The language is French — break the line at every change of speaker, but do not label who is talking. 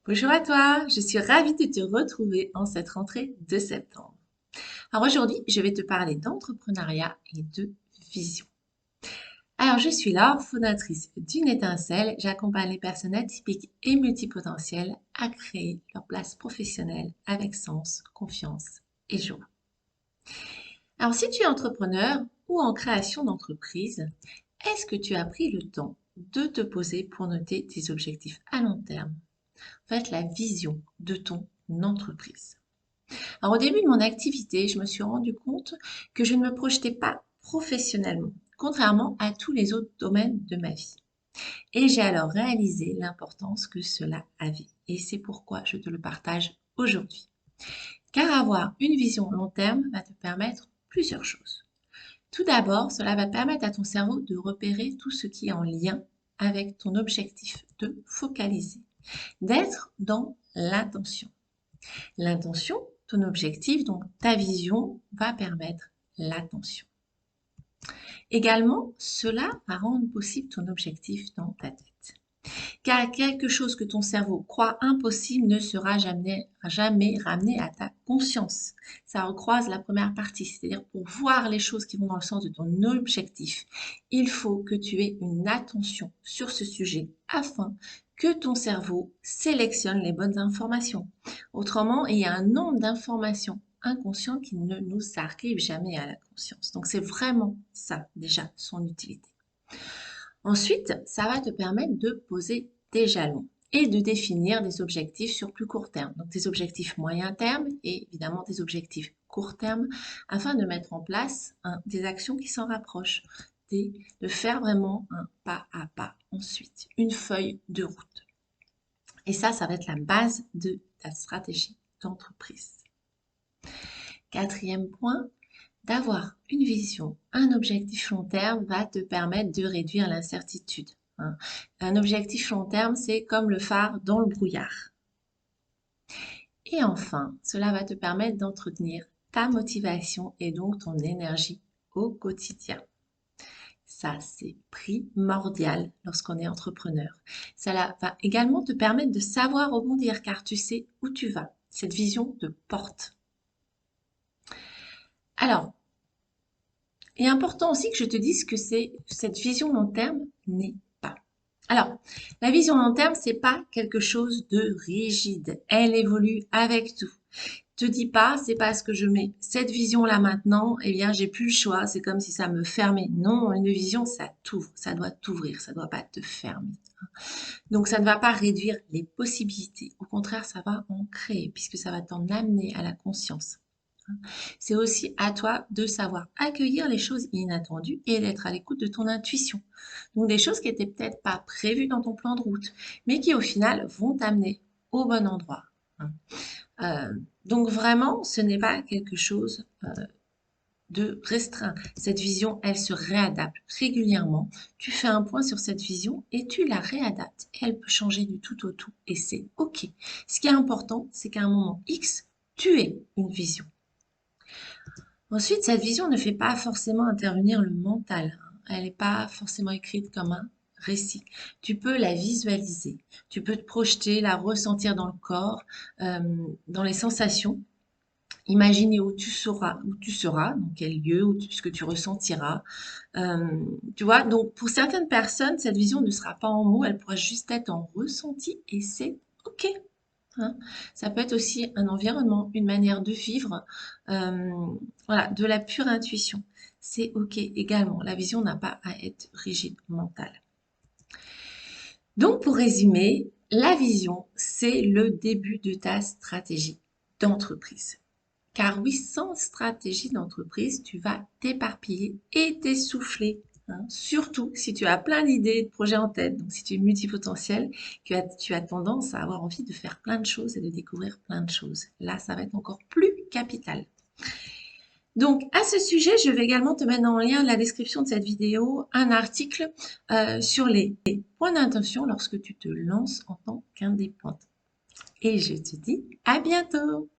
Bonjour à toi, je suis ravie de te retrouver en cette rentrée de septembre. Alors aujourd'hui, je vais te parler d'entrepreneuriat et de vision. Alors je suis Laure, fondatrice d'une étincelle. J'accompagne les personnes atypiques et multipotentielles à créer leur place professionnelle avec sens, confiance et joie. Alors si tu es entrepreneur ou en création d'entreprise, est-ce que tu as pris le temps de te poser pour noter tes objectifs à long terme? En fait, la vision de ton entreprise. Alors au début de mon activité, je me suis rendu compte que je ne me projetais pas professionnellement, contrairement à tous les autres domaines de ma vie. Et j'ai alors réalisé l'importance que cela avait. Et c'est pourquoi je te le partage aujourd'hui. Car avoir une vision long terme va te permettre plusieurs choses. Tout d'abord, cela va permettre à ton cerveau de repérer tout ce qui est en lien avec ton objectif, de focaliser, d'être dans l'intention. L'intention, ton objectif, donc ta vision, va permettre l'attention. Également, cela va rendre possible ton objectif dans ta tête. Car quelque chose que ton cerveau croit impossible ne sera jamais ramené à ta conscience. Ça recroise la première partie, c'est-à-dire pour voir les choses qui vont dans le sens de ton objectif, il faut que tu aies une attention sur ce sujet afin que ton cerveau sélectionne les bonnes informations. Autrement, il y a un nombre d'informations inconscientes qui ne nous arrivent jamais à la conscience. Donc c'est vraiment ça déjà son utilité. Ensuite, ça va te permettre de poser des jalons et de définir des objectifs sur plus court terme. Donc des objectifs moyen terme et évidemment des objectifs court terme afin de mettre en place des actions qui s'en rapprochent, de faire vraiment un pas à pas. Ensuite, une feuille de route. Et ça va être la base de ta stratégie d'entreprise. Quatrième point, d'avoir une vision, un objectif long terme va te permettre de réduire l'incertitude. Un objectif long terme, c'est comme le phare dans le brouillard. Et enfin, cela va te permettre d'entretenir ta motivation et donc ton énergie au quotidien. Ça, c'est primordial lorsqu'on est entrepreneur. Cela va également te permettre de savoir rebondir car tu sais où tu vas. Cette vision te porte. Alors, il est important aussi que je te dise que cette vision long terme n'est pas. Alors, la vision long terme, c'est pas quelque chose de rigide. Elle évolue avec tout. Te dis pas, c'est parce que je mets cette vision-là maintenant, eh bien, j'ai plus le choix. C'est comme si ça me fermait. Non, une vision, ça t'ouvre. Ça doit t'ouvrir. Ça doit pas te fermer. Donc, ça ne va pas réduire les possibilités. Au contraire, ça va en créer puisque ça va t'en amener à la conscience. C'est aussi à toi de savoir accueillir les choses inattendues et d'être à l'écoute de ton intuition. Donc des choses qui étaient peut-être pas prévues dans ton plan de route, mais qui au final vont t'amener au bon endroit. Donc vraiment, ce n'est pas quelque chose de restreint. Cette vision, elle se réadapte régulièrement. Tu fais un point sur cette vision et tu la réadaptes. Et elle peut changer du tout au tout et c'est OK. Ce qui est important, c'est qu'à un moment X, tu aies une vision. Ensuite, cette vision ne fait pas forcément intervenir le mental. Elle n'est pas forcément écrite comme un récit. Tu peux la visualiser, tu peux te projeter, la ressentir dans le corps, dans les sensations. Imaginer où tu seras, dans quel lieu, ce que tu ressentiras. Tu vois, donc pour certaines personnes, cette vision ne sera pas en mots, elle pourra juste être en ressenti et c'est OK. Hein. Ça peut être aussi un environnement, une manière de vivre, euh, voilà, de la pure intuition. C'est OK également. La vision n'a pas à être rigide mentale. Donc, pour résumer, la vision, c'est le début de ta stratégie d'entreprise. Car oui, sans stratégie d'entreprise, tu vas t'éparpiller et t'essouffler. Hein. Surtout si tu as plein d'idées, de projets en tête. Donc, si tu es multipotentiel, tu as tendance à avoir envie de faire plein de choses et de découvrir plein de choses. Là, ça va être encore plus capital. Donc, à ce sujet, je vais également te mettre en lien la description de cette vidéo un article sur les points d'intention lorsque tu te lances en tant qu'indépendant. Et je te dis à bientôt!